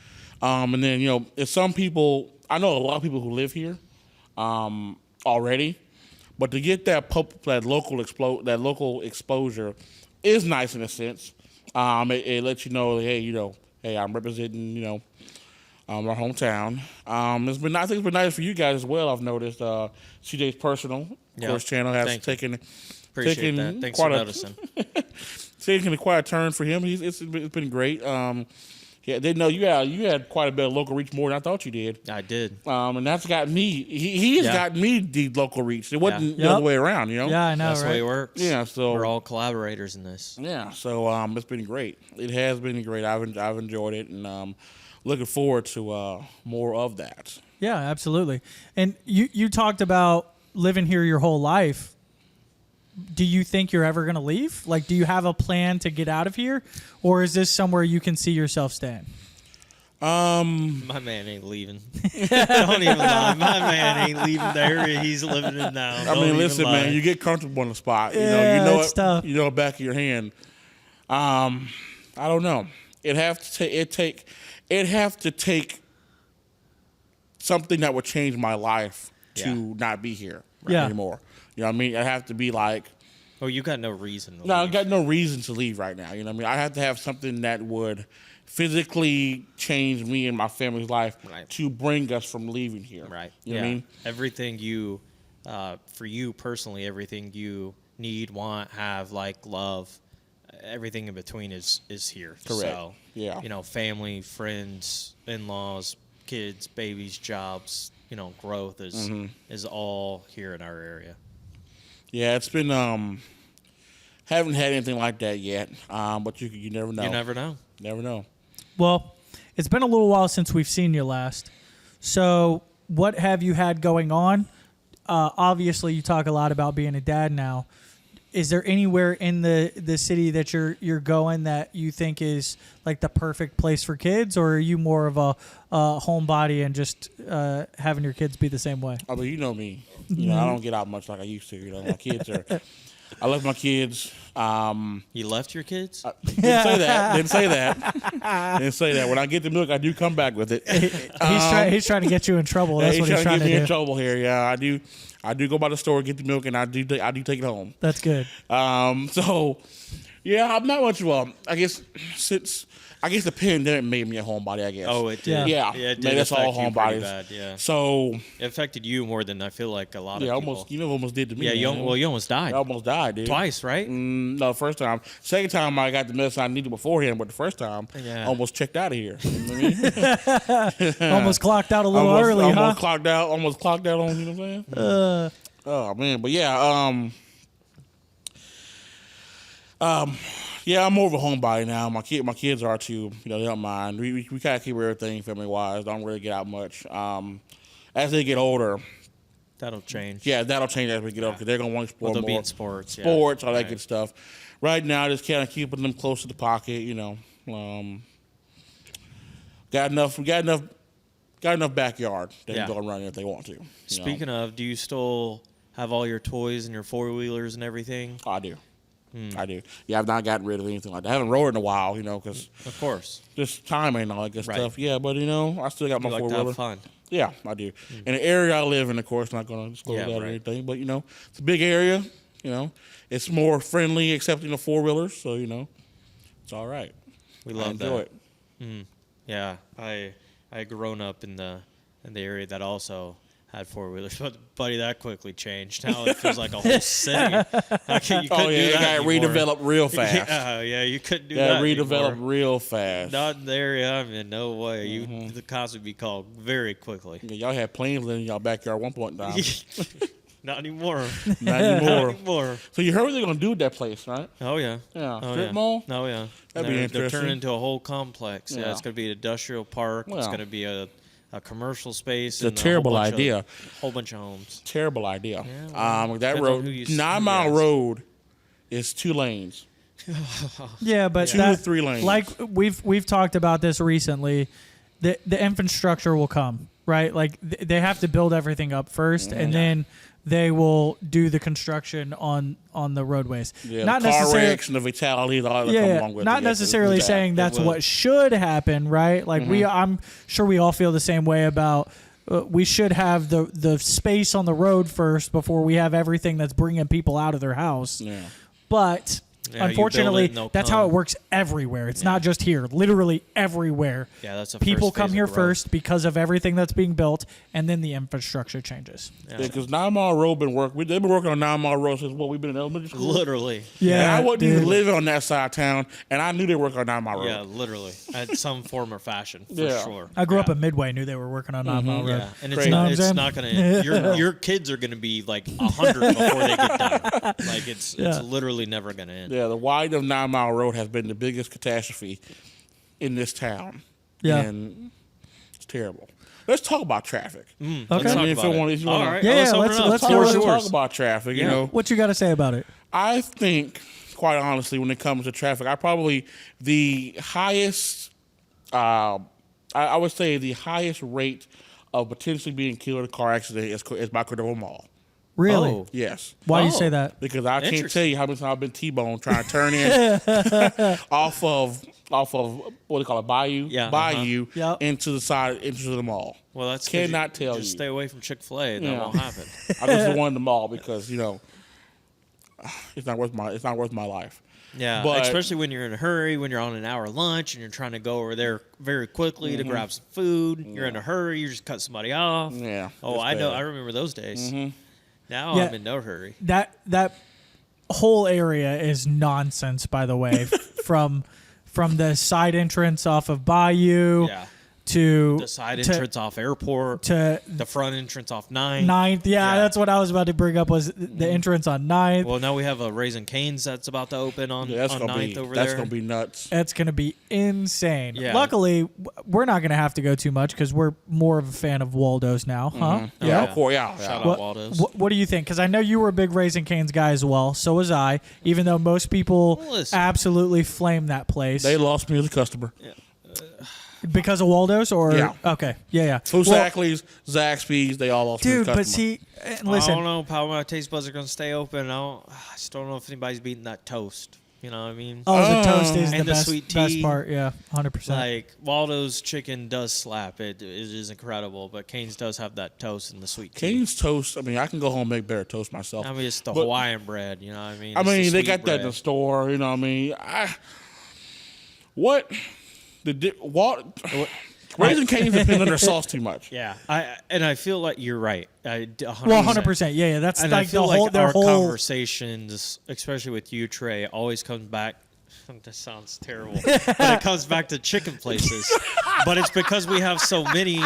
[SPEAKER 2] And then it's some people. I know a lot of people who live here already, but to get that local exposure is nice in a sense. It lets you know, hey, I'm representing our hometown. It's been nice. I think it's been nice for you guys as well. I've noticed CJ's personal course channel has taken.
[SPEAKER 1] Appreciate that. Thanks for noticing.
[SPEAKER 2] Taking quite a turn for him. It's been great. They know you had quite a bit of local reach, more than I thought you did.
[SPEAKER 1] I did.
[SPEAKER 2] And that's got me. He has got me the local reach. It wasn't the other way around,
[SPEAKER 3] Yeah, I know.
[SPEAKER 1] That's
[SPEAKER 3] right?
[SPEAKER 1] the way it works.
[SPEAKER 2] Yeah, so
[SPEAKER 1] we're all collaborators in this.
[SPEAKER 2] Yeah, so it's been great. It has been great. I've enjoyed it, and looking forward to more of that.
[SPEAKER 3] Yeah, absolutely. And you talked about living here your whole life. do you think you're ever going to leave? Like, do you have a plan to get out of here, or is this somewhere you can see yourself staying?
[SPEAKER 1] My man ain't leaving. Don't even lie. My man ain't leaving the area he's living in now.
[SPEAKER 2] I mean, listen, man, you get comfortable on the spot. You know
[SPEAKER 3] it's tough.
[SPEAKER 2] You know, back of your hand. I don't know. It'd have to take something that would change my life to not be here anymore. You know what I mean? It'd have to be like.
[SPEAKER 1] Oh, you got no reason to leave.
[SPEAKER 2] I got no reason to leave right now. You know what I mean? I have to have something that would physically change me and my family's life to bring us from leaving here.
[SPEAKER 1] Right.
[SPEAKER 2] You know what I mean?
[SPEAKER 1] Everything you, for you personally, everything you need, want, have, like, love, everything in between is here.
[SPEAKER 2] Correct.
[SPEAKER 1] So,
[SPEAKER 2] yeah.
[SPEAKER 1] You know, family, friends, in-laws, kids, babies, jobs, you know, growth is all here in our area.
[SPEAKER 2] Yeah, it's been haven't had anything like that yet. But you never know.
[SPEAKER 1] You never know.
[SPEAKER 2] Never know.
[SPEAKER 3] Well, it's been a little while since we've seen you last. So, what have you had going on? Obviously, you talk a lot about being a dad now. Is there anywhere in the city that you're going that you think is like the perfect place for kids, or are you more of a homebody and just having your kids be the same way?
[SPEAKER 2] I mean, you know me. You know, I don't get out much like I used to. You know, my kids are. I left my kids.
[SPEAKER 1] You left your kids?
[SPEAKER 2] Didn't say that. Didn't say that. Didn't say that. When I get the milk, I do come back with it.
[SPEAKER 3] He's trying to get you in trouble. That's what he's trying to
[SPEAKER 2] get me
[SPEAKER 3] do.
[SPEAKER 2] in trouble here. Yeah, I do. I do go by the store, get the milk, and I do take it home.
[SPEAKER 3] That's good.
[SPEAKER 2] So, yeah, I'm not much of a. I guess the pandemic made me a homebody, I guess.
[SPEAKER 1] Oh, it did.
[SPEAKER 2] Yeah,
[SPEAKER 1] it did.
[SPEAKER 2] Made us all homebodies.
[SPEAKER 1] Bad, yeah.
[SPEAKER 2] So
[SPEAKER 1] it affected you more than I feel like a lot of people.
[SPEAKER 2] almost did to me.
[SPEAKER 1] Yeah, you almost died.
[SPEAKER 2] I almost died, dude.
[SPEAKER 1] Twice, right?
[SPEAKER 2] No, first time. Second time I got the medicine I needed beforehand, but the first time I almost checked out of here. You know what I mean?
[SPEAKER 3] Almost clocked out a little early,
[SPEAKER 2] almost clocked out on, you know what I'm saying? Oh man, but yeah, yeah, I'm more of a homebody now. My kids are too. You know, they don't mind. We kind of keep everything family wise. Don't really get out much. As they get older,
[SPEAKER 1] that'll change.
[SPEAKER 2] Yeah, that'll change as we get older because they're gonna want to explore
[SPEAKER 1] they'll
[SPEAKER 2] more.
[SPEAKER 1] Be in sports,
[SPEAKER 2] all that good stuff. Right now, just kind of keeping them close to the pocket. You know, got enough backyard. They can go and run if they want to.
[SPEAKER 1] Speaking of, do you still have all your toys and your 4-wheelers and everything?
[SPEAKER 2] I do. I do. Yeah, I've not gotten rid of anything like that. I haven't rode in a while, you know, because
[SPEAKER 1] of course,
[SPEAKER 2] just time and all that good stuff. Yeah, but you know, I still got my 4-wheeler.
[SPEAKER 1] To have fun.
[SPEAKER 2] Yeah, I do. In the area I live in, of course, not going to disclose that or anything, but you know, it's a big area. You know, it's more friendly accepting the 4-wheelers, so you know, it's all right.
[SPEAKER 1] We love
[SPEAKER 2] enjoy
[SPEAKER 1] that. It. Yeah, I grown up in the area that also had 4-wheelers, but buddy, that quickly changed. Now it feels like a whole city. You couldn't do that
[SPEAKER 2] it got redeveloped real fast.
[SPEAKER 1] Yeah, you couldn't do that.
[SPEAKER 2] Redeveloped
[SPEAKER 1] anymore.
[SPEAKER 2] real fast.
[SPEAKER 1] Not in the area I'm in. No way. The cops would be called very quickly.
[SPEAKER 2] Yeah, y'all had planes in y'all backyard at one point in time.
[SPEAKER 1] Not anymore.
[SPEAKER 2] Not anymore.
[SPEAKER 1] Not anymore.
[SPEAKER 2] So you heard what they're gonna do with that place, right?
[SPEAKER 1] Oh yeah.
[SPEAKER 2] Yeah. Strip mall.
[SPEAKER 1] Oh yeah.
[SPEAKER 2] That'd be interesting.
[SPEAKER 1] They're turning into a whole complex. Yeah, it's gonna be an industrial park.
[SPEAKER 2] Well,
[SPEAKER 1] it's gonna be a commercial space.
[SPEAKER 2] It's a terrible idea.
[SPEAKER 1] Whole bunch of homes.
[SPEAKER 2] Terrible idea.
[SPEAKER 1] Yeah,
[SPEAKER 2] that road, 9 Mile Road, is 2 lanes.
[SPEAKER 3] Yeah, but
[SPEAKER 2] 2 to 3 lanes.
[SPEAKER 3] Like we've talked about this recently. The infrastructure will come, right? Like they have to build everything up first, and then they will do the construction on the roadways.
[SPEAKER 2] Yeah,
[SPEAKER 3] not
[SPEAKER 2] the car
[SPEAKER 3] necessarily
[SPEAKER 2] wrecks and the fatalities, all that come along with it.
[SPEAKER 3] Not necessarily saying that's what should happen, right? Like I'm sure we all feel the same way about we should have the space on the road first before we have everything that's bringing people out of their house.
[SPEAKER 2] Yeah.
[SPEAKER 3] But unfortunately, that's how it works everywhere. It's not just here. Literally everywhere.
[SPEAKER 1] Yeah, that's the
[SPEAKER 3] people
[SPEAKER 1] first
[SPEAKER 3] come
[SPEAKER 1] phase
[SPEAKER 3] here
[SPEAKER 1] of growth.
[SPEAKER 3] first because of everything that's being built, and then the infrastructure changes.
[SPEAKER 2] Yeah, because 9 Mile Road they've been working on 9 Mile Road since we've been in elementary school.
[SPEAKER 1] Literally.
[SPEAKER 3] Yeah,
[SPEAKER 2] and I wasn't even living on that side of town, and I knew they were working on 9 Mile Road.
[SPEAKER 1] Yeah, literally. At some form or fashion, for sure.
[SPEAKER 3] I grew up in Midway, knew they were working on 9 Mile Road.
[SPEAKER 1] Yeah, and it's not gonna. Your kids are gonna be like 100 before they get done. Like it's literally never gonna end.
[SPEAKER 2] Yeah, the wide of 9 Mile Road has been the biggest catastrophe in this town.
[SPEAKER 3] Yeah,
[SPEAKER 2] and it's terrible. let's talk about traffic.
[SPEAKER 3] Okay.
[SPEAKER 1] Let's talk
[SPEAKER 2] if
[SPEAKER 1] about
[SPEAKER 2] you
[SPEAKER 1] it.
[SPEAKER 2] want, if you
[SPEAKER 1] All
[SPEAKER 2] want,
[SPEAKER 1] right.
[SPEAKER 3] Yeah,
[SPEAKER 1] let's
[SPEAKER 3] yeah,
[SPEAKER 1] open
[SPEAKER 3] let's-
[SPEAKER 1] it up.
[SPEAKER 3] let's
[SPEAKER 1] The
[SPEAKER 3] hear
[SPEAKER 1] floor
[SPEAKER 3] what
[SPEAKER 1] is
[SPEAKER 2] let's
[SPEAKER 1] yours.
[SPEAKER 2] talk about traffic.
[SPEAKER 1] Yeah.
[SPEAKER 2] You know,
[SPEAKER 3] What you got to say about it?
[SPEAKER 2] I think, quite honestly, when it comes to traffic, the highest, I would say the highest rate of potentially being killed in a car accident is by Cordova Mall.
[SPEAKER 3] Really?
[SPEAKER 1] Oh.
[SPEAKER 2] Yes.
[SPEAKER 3] Why do you
[SPEAKER 1] Oh.
[SPEAKER 3] say that?
[SPEAKER 2] Because I can't
[SPEAKER 1] Interesting.
[SPEAKER 2] tell you how many times I've been T-boned trying to turn in off of what do you call it, Bayou
[SPEAKER 3] Yep.
[SPEAKER 2] into the mall.
[SPEAKER 1] Well, that's 'cause
[SPEAKER 2] Cannot tell
[SPEAKER 1] just
[SPEAKER 2] you.
[SPEAKER 1] stay away from Chick-fil-A. That
[SPEAKER 2] Yeah.
[SPEAKER 1] won't happen.
[SPEAKER 2] I just wanted the mall because it's not worth my life.
[SPEAKER 1] Yeah,
[SPEAKER 2] But-
[SPEAKER 1] especially when you're in a hurry, when you're on an hour lunch and you're trying to go over there very quickly to grab some food. You're in a hurry. You just cut somebody off.
[SPEAKER 2] Yeah.
[SPEAKER 1] Oh,
[SPEAKER 2] it's
[SPEAKER 1] I know.
[SPEAKER 2] bad.
[SPEAKER 1] I remember those days. Now
[SPEAKER 3] Yeah.
[SPEAKER 1] I'm in no hurry.
[SPEAKER 3] That whole area is nonsense, by the way. from the side entrance off of Bayou
[SPEAKER 1] Yeah.
[SPEAKER 3] to
[SPEAKER 1] The side
[SPEAKER 3] to-
[SPEAKER 1] entrance off airport.
[SPEAKER 3] to
[SPEAKER 1] The front entrance off 9th.
[SPEAKER 3] 9th. Yeah,
[SPEAKER 1] Yeah.
[SPEAKER 3] that's what I was about to bring up was the entrance on 9th.
[SPEAKER 1] Well, now we have a Raising Cane's that's about to open on,
[SPEAKER 2] Yeah, that's
[SPEAKER 1] on
[SPEAKER 2] gonna
[SPEAKER 1] 9th
[SPEAKER 2] be
[SPEAKER 1] over
[SPEAKER 2] that's
[SPEAKER 1] there.
[SPEAKER 2] gonna be nuts.
[SPEAKER 3] That's going to be insane.
[SPEAKER 1] Yeah.
[SPEAKER 3] Luckily, we're not going to have to go too much because we're more of a fan of Waldo's now, huh?
[SPEAKER 1] Oh,
[SPEAKER 2] Yeah,
[SPEAKER 1] yeah.
[SPEAKER 2] of course. Yeah.
[SPEAKER 1] Shout
[SPEAKER 2] yeah.
[SPEAKER 1] out Waldo's.
[SPEAKER 3] What do you think? Because I know you were a big Raising Cane's guy as well. So was I. Even though most people
[SPEAKER 1] Well, listen.
[SPEAKER 3] absolutely flame that place
[SPEAKER 2] They lost me as a customer.
[SPEAKER 3] because of Waldo's, or
[SPEAKER 2] Yeah.
[SPEAKER 3] okay, yeah.
[SPEAKER 2] Fusakli's, Zaxby's, they all lost me as a
[SPEAKER 3] Dude,
[SPEAKER 2] customer.
[SPEAKER 3] but see,
[SPEAKER 1] I don't
[SPEAKER 3] listen,
[SPEAKER 1] know how my taste buds are going to stay open. I just don't know if anybody's beating that toast. You know what I mean?
[SPEAKER 3] oh, the toast is
[SPEAKER 1] And
[SPEAKER 3] the
[SPEAKER 1] the
[SPEAKER 3] best,
[SPEAKER 1] sweet
[SPEAKER 3] best
[SPEAKER 1] tea.
[SPEAKER 3] part. Yeah, 100%.
[SPEAKER 1] Like Waldo's chicken does slap. It is incredible, but Cane's does have that toast and the sweet tea.
[SPEAKER 2] Cane's toast. I mean, I can go home and make better toast myself.
[SPEAKER 1] I mean, it's the
[SPEAKER 2] But-
[SPEAKER 1] Hawaiian bread. You know what I mean?
[SPEAKER 2] I
[SPEAKER 1] It's the
[SPEAKER 2] mean, they
[SPEAKER 1] sweet
[SPEAKER 2] got that in the
[SPEAKER 1] bread.
[SPEAKER 2] store. You know what I mean? Raising Cane's depend on their sauce too much.
[SPEAKER 1] Yeah, I feel like you're right. 100%.
[SPEAKER 3] well, 100%. Yeah. That's
[SPEAKER 1] And
[SPEAKER 3] like
[SPEAKER 1] I feel
[SPEAKER 3] the whole
[SPEAKER 1] like
[SPEAKER 3] their
[SPEAKER 1] our
[SPEAKER 3] whole.
[SPEAKER 1] conversations, especially with you, Trey, always comes back. This sounds terrible, but it comes back to chicken places. But it's because we have so many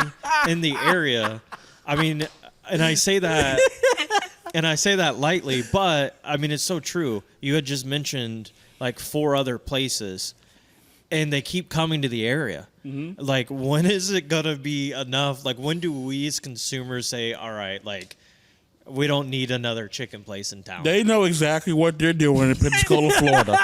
[SPEAKER 1] in the area. I mean, and I say that, lightly, but I mean it's so true. You had just mentioned like 4 other places, and they keep coming to the area.
[SPEAKER 2] Mm-hmm.
[SPEAKER 1] Like, when is it gonna be enough? Like, when do we as consumers say, all right, like, we don't need another chicken place in town?
[SPEAKER 2] They know exactly what they're doing in Pensacola, Florida.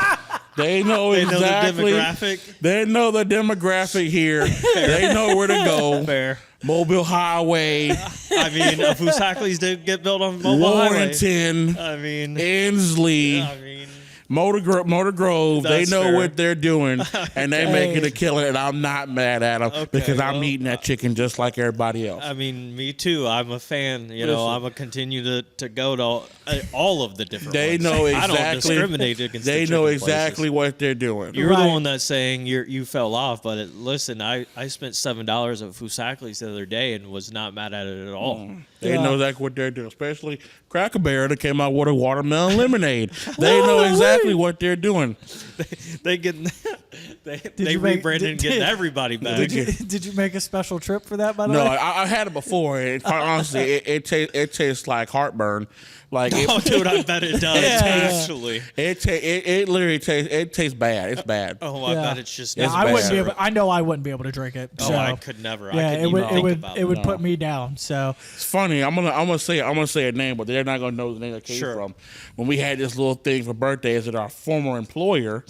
[SPEAKER 2] They know
[SPEAKER 1] They know the
[SPEAKER 2] exactly.
[SPEAKER 1] demographic.
[SPEAKER 2] They know the demographic here. They know where to go.
[SPEAKER 1] Fair.
[SPEAKER 2] Mobile Highway,
[SPEAKER 1] I mean, Fusakli's did get built on Mobile Highway.
[SPEAKER 2] Warrenton,
[SPEAKER 1] I mean,
[SPEAKER 2] Inslee,
[SPEAKER 1] I mean,
[SPEAKER 2] Motor Grove. They
[SPEAKER 1] That's
[SPEAKER 2] know
[SPEAKER 1] fair.
[SPEAKER 2] what they're doing, and they making a killing. And I'm not mad at them
[SPEAKER 1] Okay,
[SPEAKER 2] because I'm
[SPEAKER 1] well,
[SPEAKER 2] eating that chicken just like everybody else.
[SPEAKER 1] I mean, me too. I'm a fan. You know,
[SPEAKER 2] Listen.
[SPEAKER 1] I'm gonna continue to go to all of the different.
[SPEAKER 2] They
[SPEAKER 1] ones.
[SPEAKER 2] know
[SPEAKER 1] I don't
[SPEAKER 2] exactly.
[SPEAKER 1] discriminate against.
[SPEAKER 2] They
[SPEAKER 1] the
[SPEAKER 2] know
[SPEAKER 1] chicken
[SPEAKER 2] exactly
[SPEAKER 1] places.
[SPEAKER 2] what they're doing.
[SPEAKER 1] You're
[SPEAKER 3] Right.
[SPEAKER 1] the one that's saying you fell off, but listen, I spent $7 at Fusakli's the other day and was not mad at it at all.
[SPEAKER 2] They
[SPEAKER 3] Yeah.
[SPEAKER 2] know exactly what they're doing, especially Cracker Barrel that came out with a watermelon lemonade. They know exactly what they're doing.
[SPEAKER 1] They get they
[SPEAKER 3] you make-
[SPEAKER 1] rebranded and
[SPEAKER 3] did-
[SPEAKER 1] getting everybody back.
[SPEAKER 3] Did you make a special trip for that, by the
[SPEAKER 2] No,
[SPEAKER 3] way?
[SPEAKER 2] I had it before, and quite honestly, it tastes like heartburn. Like
[SPEAKER 1] Oh, dude, I bet it does.
[SPEAKER 3] Yeah.
[SPEAKER 1] Actually,
[SPEAKER 2] it literally tastes bad. It's bad.
[SPEAKER 1] oh, I
[SPEAKER 3] Yeah.
[SPEAKER 1] bet it's just.
[SPEAKER 2] It's
[SPEAKER 3] I wouldn't be
[SPEAKER 2] bad.
[SPEAKER 3] able. I know I wouldn't be able to drink it.
[SPEAKER 1] Oh,
[SPEAKER 3] so.
[SPEAKER 1] I could never.
[SPEAKER 3] Yeah,
[SPEAKER 1] I couldn't
[SPEAKER 3] it would.
[SPEAKER 1] even
[SPEAKER 3] It
[SPEAKER 1] think
[SPEAKER 3] would.
[SPEAKER 1] about
[SPEAKER 3] It would
[SPEAKER 2] No.
[SPEAKER 3] put me down. So
[SPEAKER 2] It's funny. I'm gonna say a name, but they're not gonna know the name that came
[SPEAKER 1] Sure.
[SPEAKER 2] from. When we had this little thing for birthdays at our former employer,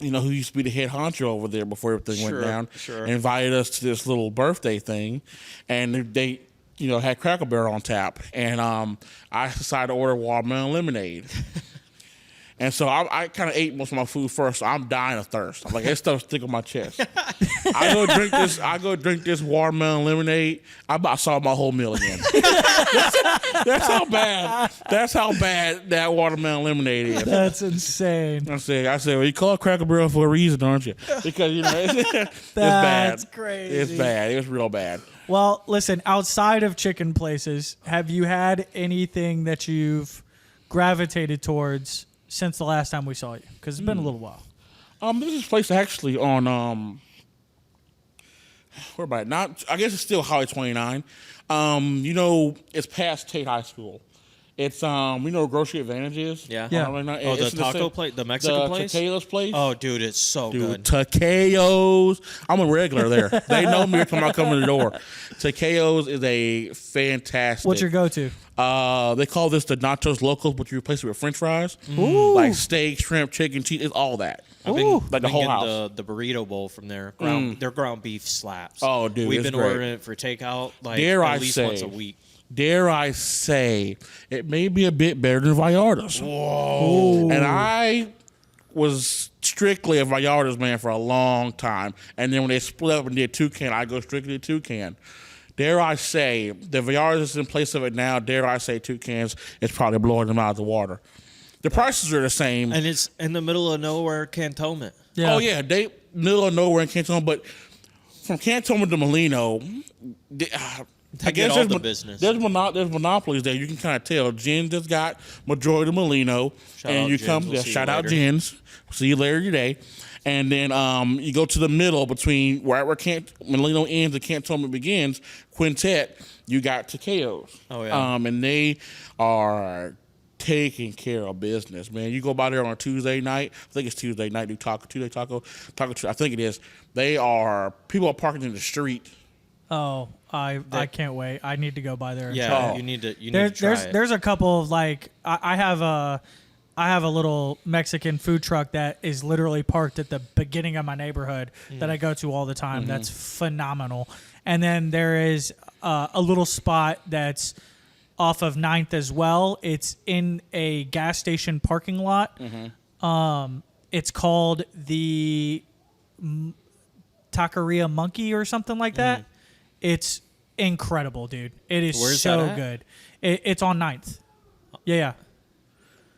[SPEAKER 2] you know, who used to be the head honcho over there before everything
[SPEAKER 1] Sure,
[SPEAKER 2] went down,
[SPEAKER 1] sure.
[SPEAKER 2] invited us to this little birthday thing, and they, you know, had Cracker Barrel on tap, and I decided to order watermelon lemonade. And so I kind of ate most of my food first, so I'm dying of thirst. I'm like, this stuff's sticking on my chest. I go drink this watermelon lemonade. I about saw my whole meal again. That's how bad. That's how bad that watermelon lemonade is.
[SPEAKER 3] that's insane.
[SPEAKER 2] I said, well, you call it Cracker Barrel for a reason, aren't you? Because you know it's bad.
[SPEAKER 3] That's crazy.
[SPEAKER 2] It's bad. It was real bad.
[SPEAKER 3] Well, listen. Outside of chicken places, have you had anything that you've gravitated towards since the last time we saw you? Because it's been a little while.
[SPEAKER 2] There's this place actually on where about it? Not, I guess it's still Highway 29. You know, it's past Tate High School, It's Grocery Advantage is.
[SPEAKER 1] Yeah.
[SPEAKER 3] Yeah.
[SPEAKER 1] Oh, the taco place, the Mexican place.
[SPEAKER 2] Takeo's place.
[SPEAKER 1] Oh, dude, it's so good.
[SPEAKER 2] Takeo's. I'm a regular there. They know me every time I come to the door. Takeo's is a fantastic.
[SPEAKER 3] What's your go-to?
[SPEAKER 2] They call this the nachos locals, but you replace it with French fries.
[SPEAKER 3] Ooh.
[SPEAKER 2] Like steak, shrimp, chicken, cheese. It's all that.
[SPEAKER 1] I've been
[SPEAKER 2] like the whole
[SPEAKER 1] getting
[SPEAKER 2] house.
[SPEAKER 1] the burrito bowl from there. Their ground beef slaps.
[SPEAKER 2] Oh, dude,
[SPEAKER 1] we've
[SPEAKER 2] it's
[SPEAKER 1] been
[SPEAKER 2] great.
[SPEAKER 1] ordering it for takeout like
[SPEAKER 2] Dare
[SPEAKER 1] at
[SPEAKER 2] I
[SPEAKER 1] least
[SPEAKER 2] say,
[SPEAKER 1] once a week.
[SPEAKER 2] Dare I say, it may be a bit better than Vallarta's.
[SPEAKER 1] Whoa!
[SPEAKER 2] And I was strictly a Vallarta's man for a long time. And then when they split up and did Toucan, I go strictly to Toucan. Dare I say, the Vallarta's is in place of it now. Dare I say, Toucan's is probably blowing them out of the water. The prices are the same.
[SPEAKER 1] And it's in the middle of nowhere, Cantonment.
[SPEAKER 3] Yeah.
[SPEAKER 2] Oh, yeah. They middle of nowhere in Cantonment. But from Cantonment to Molino, I guess
[SPEAKER 1] all the business.
[SPEAKER 2] There's monopolies there. You can kind of tell. Jen's just got majority of Molino. Shout out Jen's. See you later today. And then you go to the middle between where Molino ends and Cantonment begins, Quintet, you got Takeo's.
[SPEAKER 1] Oh, yeah.
[SPEAKER 2] And they are taking care of business, man. You go by there on a Tuesday night. I think it's Tuesday night. Do Tuesday taco. I think it is. People are parking in the street.
[SPEAKER 3] Oh, I can't wait. I need to go by there. And
[SPEAKER 1] Yeah,
[SPEAKER 3] try it.
[SPEAKER 1] you need to try it.
[SPEAKER 3] There's a couple of I have a little Mexican food truck that is literally parked at the beginning of my neighborhood that I go to all the time.
[SPEAKER 2] Mm-hmm.
[SPEAKER 3] That's phenomenal. And then there is a little spot that's off of 9th as well. It's in a gas station parking lot.
[SPEAKER 2] Mm-hmm.
[SPEAKER 3] It's called the Taqueria Monkey or something like that. It's incredible, dude. It is
[SPEAKER 1] Where's
[SPEAKER 3] so
[SPEAKER 1] that at?
[SPEAKER 3] good. It's on 9th. Yeah.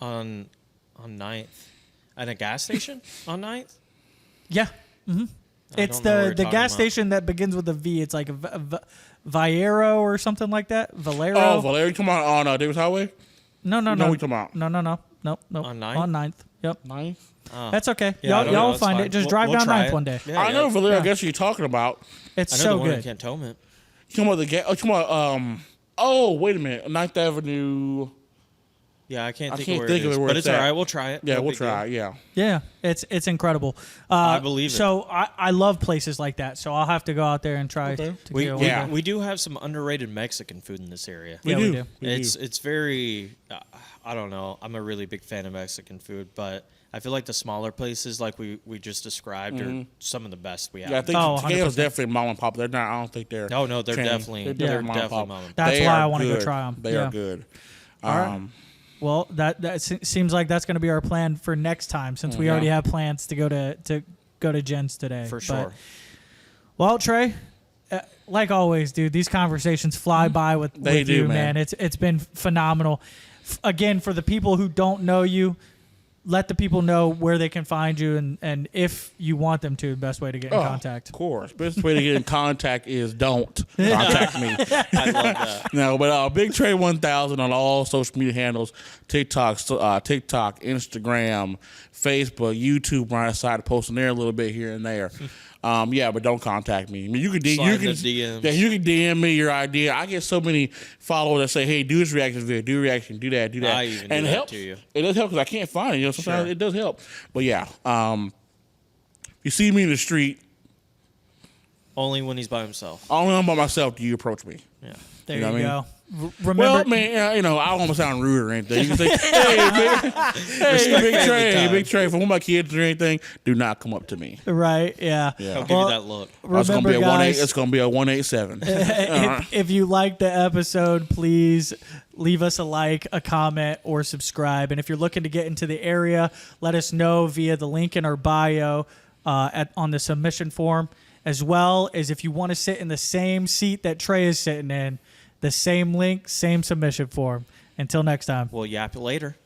[SPEAKER 1] On 9th. At a gas station on 9th?
[SPEAKER 3] Yeah. Mm-hmm. It's
[SPEAKER 1] don't know what you're
[SPEAKER 3] the
[SPEAKER 1] talking
[SPEAKER 3] gas
[SPEAKER 1] about.
[SPEAKER 3] station that begins with a V. It's like a Valero or something like that. Valero.
[SPEAKER 2] Oh, Valero, come on Davis Highway?
[SPEAKER 3] No.
[SPEAKER 2] We talking about?
[SPEAKER 3] No. Nope.
[SPEAKER 1] On 9th?
[SPEAKER 3] On 9th. Yep.
[SPEAKER 2] 9th?
[SPEAKER 3] That's okay.
[SPEAKER 1] Yeah, I don't know.
[SPEAKER 3] Y'all
[SPEAKER 1] That's
[SPEAKER 3] find
[SPEAKER 1] fine.
[SPEAKER 3] it. Just
[SPEAKER 1] We'll
[SPEAKER 3] drive down
[SPEAKER 1] try
[SPEAKER 3] 9th
[SPEAKER 1] it.
[SPEAKER 3] one day.
[SPEAKER 1] Yeah,
[SPEAKER 2] I know Valero.
[SPEAKER 3] Yeah.
[SPEAKER 2] I guess what you're talking about.
[SPEAKER 3] It's
[SPEAKER 1] I know
[SPEAKER 3] so
[SPEAKER 1] the one in
[SPEAKER 3] good.
[SPEAKER 1] Cantonment.
[SPEAKER 2] You talking about oh, wait a minute. 9th Avenue.
[SPEAKER 1] Yeah, I can't think
[SPEAKER 2] can't
[SPEAKER 1] of where
[SPEAKER 2] think
[SPEAKER 1] it
[SPEAKER 2] of
[SPEAKER 1] is.
[SPEAKER 2] it where
[SPEAKER 1] But
[SPEAKER 2] it's
[SPEAKER 1] it's all
[SPEAKER 2] at.
[SPEAKER 1] right. We'll try it.
[SPEAKER 2] Yeah,
[SPEAKER 1] No
[SPEAKER 2] we'll
[SPEAKER 1] big deal.
[SPEAKER 2] try. Yeah.
[SPEAKER 3] Yeah, it's incredible.
[SPEAKER 1] I believe it.
[SPEAKER 3] So I love places like that. So I'll have to go out there and try
[SPEAKER 2] Okay.
[SPEAKER 3] to
[SPEAKER 1] We,
[SPEAKER 3] go.
[SPEAKER 1] we,
[SPEAKER 2] Yeah.
[SPEAKER 1] we do have some underrated Mexican food in this area.
[SPEAKER 3] Yeah, we do.
[SPEAKER 1] It's very, I don't know. I'm a really big fan of Mexican food, but I feel like the smaller places, like we just described, are some of the best we have.
[SPEAKER 2] Yeah, I think
[SPEAKER 3] Oh,
[SPEAKER 2] Takeo's
[SPEAKER 3] 100%.
[SPEAKER 2] definitely mom and pop. They're not. I don't think they're.
[SPEAKER 1] No, they're
[SPEAKER 2] chains.
[SPEAKER 1] definitely
[SPEAKER 2] They're mom and
[SPEAKER 1] definitely
[SPEAKER 2] pop.
[SPEAKER 1] mom and pop.
[SPEAKER 3] That's
[SPEAKER 2] They
[SPEAKER 3] why
[SPEAKER 2] are
[SPEAKER 3] I want to go
[SPEAKER 2] good.
[SPEAKER 3] try them.
[SPEAKER 2] They are good.
[SPEAKER 3] All right. Well, that seems like that's going to be our plan for next time, since we already have plans to go to Jen's today.
[SPEAKER 1] For
[SPEAKER 3] But-
[SPEAKER 1] sure.
[SPEAKER 3] well, Trey, like always, dude, these conversations fly by with
[SPEAKER 2] They do,
[SPEAKER 3] you,
[SPEAKER 2] man.
[SPEAKER 3] It's been phenomenal. Again, for the people who don't know you, let the people know where they can find you, and if you want them to, the best way to get in contact.
[SPEAKER 2] Of course. Best way to get in contact is don't contact me.
[SPEAKER 1] I love that.
[SPEAKER 2] No, but BigTre1000 on all social media handles, TikTok, Instagram, Facebook, YouTube, right aside, posting there a little bit here and there. But don't contact me. I mean, you can
[SPEAKER 1] Slide the DMs.
[SPEAKER 2] Yeah, you can DM me your idea. I get so many followers that say, "Hey, do this reaction video, do a reaction, do that, do that."
[SPEAKER 1] I even do
[SPEAKER 2] and it
[SPEAKER 1] that
[SPEAKER 2] helps.
[SPEAKER 1] to you.
[SPEAKER 2] It does help because I can't find it. You know, sometimes
[SPEAKER 1] Sure.
[SPEAKER 2] it does help. But yeah, you see me in the street,
[SPEAKER 1] Only when he's by himself.
[SPEAKER 2] only I'm by myself do you approach me.
[SPEAKER 1] Yeah.
[SPEAKER 3] There
[SPEAKER 2] You know
[SPEAKER 3] you,
[SPEAKER 2] what I
[SPEAKER 3] go. Remember,
[SPEAKER 2] Well, man, I don't want to sound rude or anything. You can say, hey, Big Trey, for one of my kids or anything, do not come up to me.
[SPEAKER 3] right? Yeah.
[SPEAKER 2] Yeah.
[SPEAKER 1] I'll give you that look.
[SPEAKER 2] It's gonna be
[SPEAKER 3] Remember,
[SPEAKER 2] a
[SPEAKER 3] guys,
[SPEAKER 2] It's gonna be a 187.
[SPEAKER 3] if you liked the episode, please leave us a like, a comment, or subscribe. And if you're looking to get into the area, let us know via the link in our bio on the submission form, as well as if you want to sit in the same seat that Trey is sitting in, the same link, same submission form. Until next time.
[SPEAKER 1] We'll yap it later.